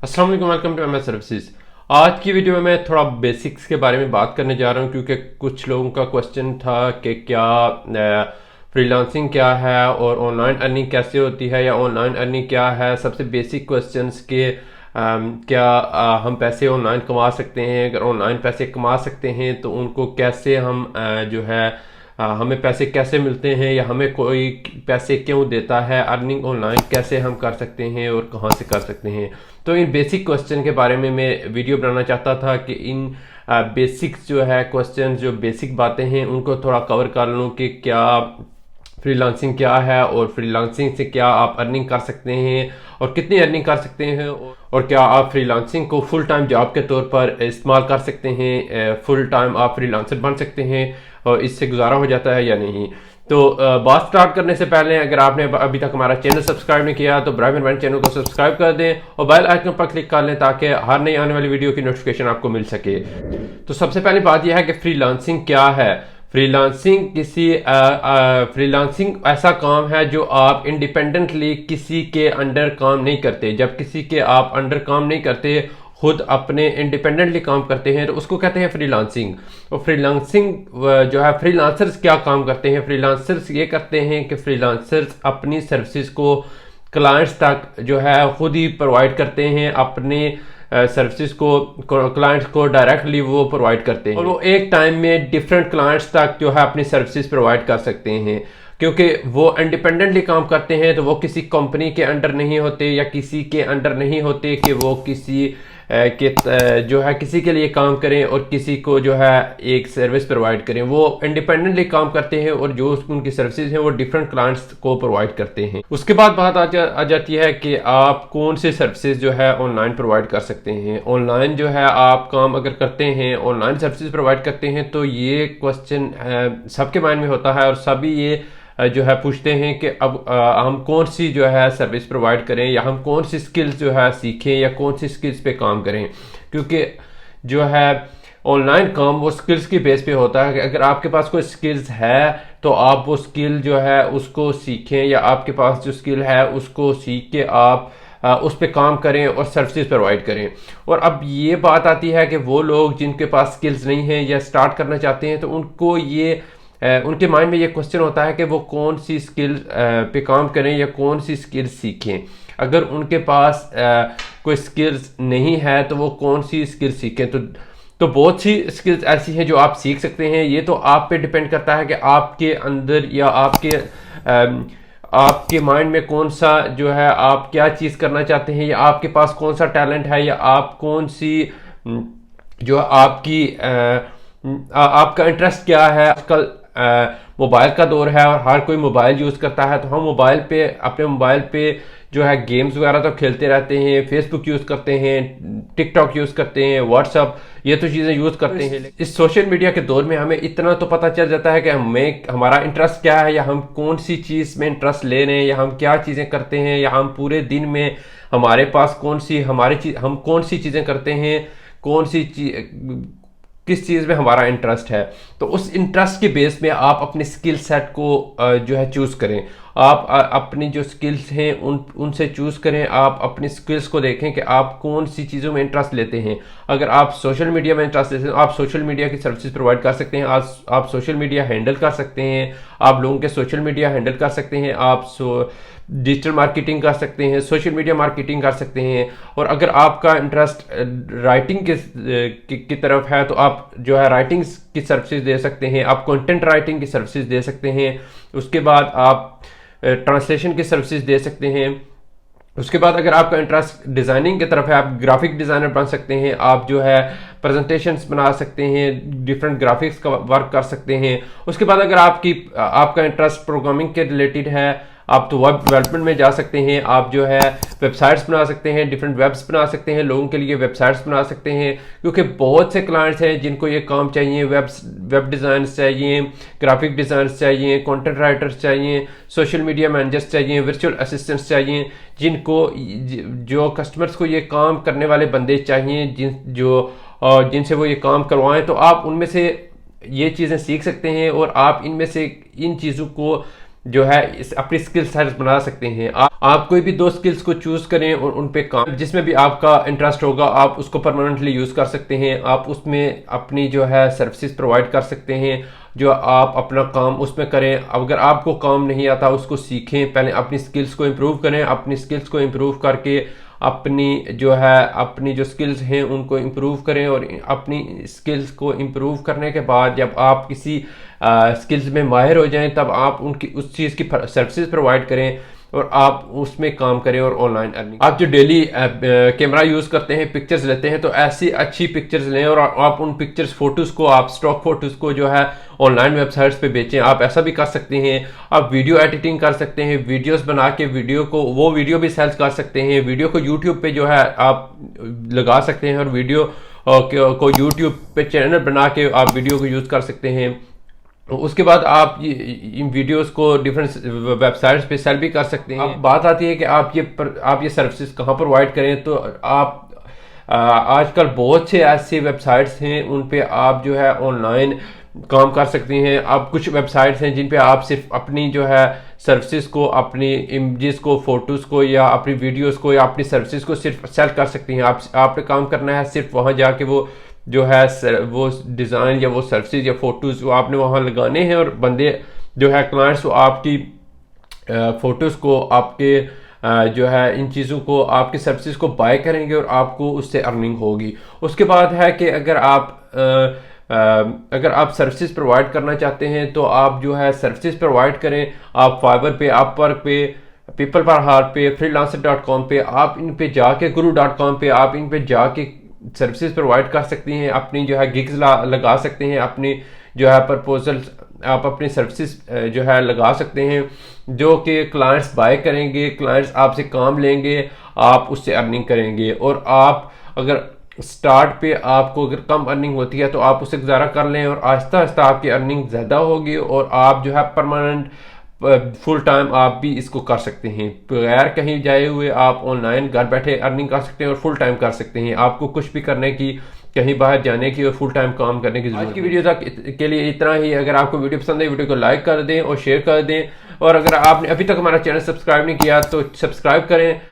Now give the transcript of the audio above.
अस्सलाम वालेकुम, welcome to MS services. आज की वीडियो में मैं थोड़ा बेसिक्स के बारे में बात करने जा रहा हूँ क्योंकि कुछ लोगों का क्वेश्चन था कि क्या फ्रीलांसिंग क्या है और ऑनलाइन अर्निंग कैसे होती है या ऑनलाइन अर्निंग क्या है। सबसे बेसिक क्वेश्चंस के क्या हम पैसे ऑनलाइन कमा सकते हैं, अगर ऑनलाइन पैसे कमा सकते हैं तो उनको कैसे हम जो है हमें पैसे कैसे मिलते हैं या हमें कोई पैसे क्यों देता है, अर्निंग ऑनलाइन कैसे हम कर सकते हैं और कहाँ से कर सकते हैं। तो इन बेसिक क्वेश्चन के बारे में मैं वीडियो बनाना चाहता था कि इन बेसिक्स जो है क्वेश्चन, जो बेसिक बातें हैं उनको थोड़ा कवर कर लूँ कि क्या फ्रीलांसिंग क्या है और फ्रीलांसिंग से क्या आप अर्निंग कर सकते हैं और कितनी अर्निंग कर सकते हैं और क्या आप फ्रीलांसिंग को फुल टाइम जॉब के तौर पर इस्तेमाल कर सकते हैं, फुल टाइम आप फ्रीलांसर बन सकते हैं और इससे गुजारा हो जाता है या नहीं। तो बात स्टार्ट करने से पहले अगर आपने अभी तक हमारा चैनल सब्सक्राइब नहीं किया तो ब्राइम एंड चैनल को सब्सक्राइब कर दें और बेल आइकन पर क्लिक कर लें ताकि हर नई आने वाली वीडियो की नोटिफिकेशन आपको मिल सके। तो सबसे पहली बात यह है कि फ्रीलांसिंग क्या है। फ्रीलांसिंग ऐसा काम है जो आप इंडिपेंडेंटली किसी के अंडर काम नहीं करते। जब किसी के आप अंडर काम नहीं करते, खुद अपने इंडिपेंडेंटली काम करते हैं तो उसको कहते हैं फ्रीलांसिंग। और फ्रीलांसिंग जो है, फ्रीलांसर्स क्या काम करते हैं? फ्रीलांसर्स ये करते हैं कि फ्रीलांसर्स अपनी सर्विसेज को क्लाइंट्स तक जो है खुद ही प्रोवाइड करते हैं, अपने सर्विसेज को क्लाइंट्स को डायरेक्टली वो प्रोवाइड करते हैं और वो एक टाइम में डिफरेंट क्लाइंट्स तक जो है अपनी सर्विसेज प्रोवाइड कर सकते हैं। क्योंकि वो इंडिपेंडेंटली काम करते हैं तो वो किसी कंपनी के अंडर नहीं होते या किसी के अंडर नहीं होते कि वो किसी जो है किसी के लिए काम करें और किसी को जो है एक सर्विस प्रोवाइड करें। वो इंडिपेंडेंटली काम करते हैं और जो उनकी सर्विसेज हैं वो डिफरेंट क्लाइंट्स को प्रोवाइड करते हैं। उसके बाद बात आ जाती है कि आप कौन से सर्विसेज जो है ऑनलाइन प्रोवाइड कर सकते हैं। ऑनलाइन जो है आप काम अगर करते हैं, ऑनलाइन सर्विसेज प्रोवाइड करते हैं, तो ये क्वेश्चन सबके माइंड में होता है और सभी ये जो है पूछते हैं कि अब हम कौन सी जो है सर्विस प्रोवाइड करें या हम कौन सी स्किल्स जो है सीखें या कौन सी स्किल्स पे काम करें। क्योंकि जो है ऑनलाइन काम वो स्किल्स की बेस पे होता है कि अगर आपके पास कोई स्किल्स है तो आप वो स्किल जो है उसको सीखें या आपके पास जो स्किल है उसको सीख के आप उस पर काम करें और सर्विसेज प्रोवाइड करें। और अब ये बात आती है कि वो लोग जिनके पास स्किल्स नहीं हैं या स्टार्ट करना चाहते हैं तो उनको ये उनके माइंड में ये क्वेश्चन होता है कि वो कौन सी स्किल पे काम करें या कौन सी स्किल सीखें। अगर उनके पास कोई स्किल्स नहीं है तो वो कौन सी स्किल सीखें। तो बहुत सी स्किल्स ऐसी हैं जो आप सीख सकते हैं। ये तो आप पे डिपेंड करता है कि आपके अंदर या आपके माइंड में कौन सा जो है आप क्या चीज़ करना चाहते हैं या आपके पास कौन सा टैलेंट है या आप कौन सी जो आपकी आपका इंटरेस्ट क्या है। आजकल मोबाइल का दौर है और हर कोई मोबाइल यूज़ करता है तो हम अपने मोबाइल पे जो है गेम्स वगैरह तो खेलते रहते हैं, फेसबुक यूज़ करते हैं, टिकटॉक यूज़ करते हैं, व्हाट्सअप, ये तो चीज़ें यूज़ करते हैं। इस सोशल मीडिया के दौर में हमें इतना तो पता चल जाता है कि हमारा इंटरेस्ट क्या है या हम कौन सी चीज़ में इंटरेस्ट ले रहे हैं या हम क्या चीज़ें करते हैं या हम पूरे दिन में हमारे पास हम कौन सी चीज़ें करते हैं, किस चीज़ में हमारा इंटरेस्ट है। तो उस इंटरेस्ट के बेस में आप अपने स्किल सेट को जो है चूज़ करें। आप अपनी जो स्किल्स हैं उनसे चूज़ करें। आप अपनी स्किल्स को देखें कि आप कौन सी चीज़ों में इंटरेस्ट लेते हैं। अगर आप सोशल मीडिया में इंटरेस्ट लेते हैं, आप सोशल मीडिया की सर्विसेज प्रोवाइड कर सकते हैं। आप सोशल मीडिया हैंडल कर सकते हैं, आप लोगों के सोशल मीडिया हैंडल कर सकते हैं, आप डिजिटल मार्केटिंग कर सकते हैं, सोशल मीडिया मार्केटिंग कर सकते हैं। और अगर आपका इंटरेस्ट राइटिंग की तरफ है तो आप जो है राइटिंग की सर्विसेज दे सकते हैं, आप कंटेंट राइटिंग की सर्विसेज दे सकते हैं। उसके बाद आप ट्रांसलेशन की सर्विसेज दे सकते हैं। उसके बाद अगर आपका इंटरेस्ट डिज़ाइनिंग की तरफ है, आप ग्राफिक डिज़ाइनर बन सकते हैं, आप जो है प्रेजेंटेशंस बना सकते हैं, डिफरेंट ग्राफिक्स का वर्क कर सकते हैं। उसके बाद अगर आपका इंटरेस्ट प्रोग्रामिंग के रिलेटेड है, आप तो वेब डेवलपमेंट में जा सकते हैं। आप जो है वेबसाइट्स बना सकते हैं, डिफरेंट वेब्स बना सकते हैं, लोगों के लिए वेबसाइट्स बना सकते हैं। क्योंकि बहुत से क्लाइंट्स हैं जिनको ये काम चाहिए, वेब डिज़ाइनर्स चाहिए, ग्राफिक डिज़ाइनर्स चाहिए, कंटेंट राइटर्स चाहिए, सोशल मीडिया मैनेजर्स चाहिए, वर्चुअल असिस्टेंट्स चाहिए, जो कस्टमर्स को ये काम करने वाले बंदे चाहिए जिनसे वो ये काम करवाएं। तो आप उनमें से ये चीज़ें सीख सकते हैं और आप इनमें से इन चीज़ों को جو ہے اپنی اسکل سیٹ بنا سکتے ہیں. آپ کوئی بھی 2 اسکلس کو چوز کریں اور ان پہ کام جس میں بھی آپ کا انٹرسٹ ہوگا آپ اس کو پرماننٹلی یوز کر سکتے ہیں. آپ اس میں اپنی جو ہے سروسز پرووائڈ کر سکتے ہیں جو آپ اپنا کام اس میں کریں. اگر آپ کو کام نہیں آتا اس کو سیکھیں, پہلے اپنی اسکلس کو امپروو کریں. اپنی اسکلس کو امپروو کر کے اپنی جو سکلز ہیں ان کو امپروو کریں, اور اپنی سکلز کو امپروو کرنے کے بعد جب آپ کسی سکلز میں ماہر ہو جائیں تب آپ اس چیز کی سروسز پرووائڈ کریں اور آپ اس میں کام کریں اور آن لائن ارننگ. آپ جو ڈیلی کیمرہ یوز کرتے ہیں, پکچرز لیتے ہیں, تو ایسی اچھی پکچرز لیں اور آپ ان پکچرز فوٹوز کو, آپ اسٹاک فوٹوز کو جو ہے آن لائن ویب سائٹس پہ بیچیں. آپ ایسا بھی کر سکتے ہیں. آپ ویڈیو ایڈیٹنگ کر سکتے ہیں, ویڈیوز بنا کے وہ ویڈیو بھی سیل کر سکتے ہیں. ویڈیو کو یوٹیوب پہ جو ہے آپ لگا سکتے ہیں اور ویڈیو کو یوٹیوب پہ چینل بنا کے آپ ویڈیو کو یوز کر سکتے ہیں. اس کے بعد آپ ان ویڈیوز کو ڈیفرنٹ ویب سائٹس پہ سیل بھی کر سکتے ہیں. اب بات آتی ہے کہ آپ یہ سروسز کہاں پرووائڈ کریں, تو آپ آج کل بہت سے ایسے ویب سائٹس ہیں ان پہ آپ جو ہے آن لائن کام کر سکتے ہیں. اب کچھ ویب سائٹس ہیں جن پہ آپ صرف اپنی جو ہے سروسز کو, اپنی امیجز کو, فوٹوز کو, یا اپنی ویڈیوز کو, یا اپنی سروسز کو صرف سیل کر سکتے ہیں. آپ نے کام کرنا ہے صرف وہاں جا کے وہ جو ہے وہ ڈیزائن یا وہ سروسز یا فوٹوز وہ آپ نے وہاں لگانے ہیں, اور بندے جو ہے کلائنٹس وہ آپ کی فوٹوز کو, آپ کے جو ہے ان چیزوں کو, آپ کے سروسز کو بائی کریں گے اور آپ کو اس سے ارننگ ہوگی. اس کے بعد ہے کہ اگر آپ سروسز پرووائڈ کرنا چاہتے ہیں تو آپ جو ہے سروسز پرووائڈ کریں. آپ فائبر پہ, اپ ورک پہ, پیپل پر ہارٹ پہ, freelancer.com پہ, آپ ان پہ جا کے guru.com پہ آپ ان پہ جا کے سروسز پرووائڈ کر سکتے ہیں. اپنی جو ہے گگز لگا سکتے ہیں, اپنی جو ہے پرپوزلز, آپ اپنی سروسز جو ہے لگا سکتے ہیں جو کہ کلائنٹس بائی کریں گے. کلائنٹس آپ سے کام لیں گے, آپ اس سے ارننگ کریں گے. اور آپ اگر سٹارٹ پہ آپ کو اگر کم ارننگ ہوتی ہے تو آپ اسے گزارا کر لیں, اور آہستہ آہستہ آپ کی ارننگ زیادہ ہوگی, اور آپ جو ہے پرماننٹ فل ٹائم آپ بھی اس کو کر سکتے ہیں. بغیر کہیں جائے ہوئے آپ آن لائن گھر بیٹھے ارننگ کر سکتے ہیں اور فل ٹائم کر سکتے ہیں. آپ کو کچھ بھی کرنے کی, کہیں باہر جانے کی اور فل ٹائم کام کرنے کی ضرورت. آج کی ویڈیو تک کے لیے اتنا ہی. اگر آپ کو ویڈیو پسند ہے ویڈیو کو لائک کر دیں اور شیئر کر دیں, اور اگر آپ نے ابھی تک ہمارا چینل سبسکرائب نہیں کیا تو سبسکرائب کریں.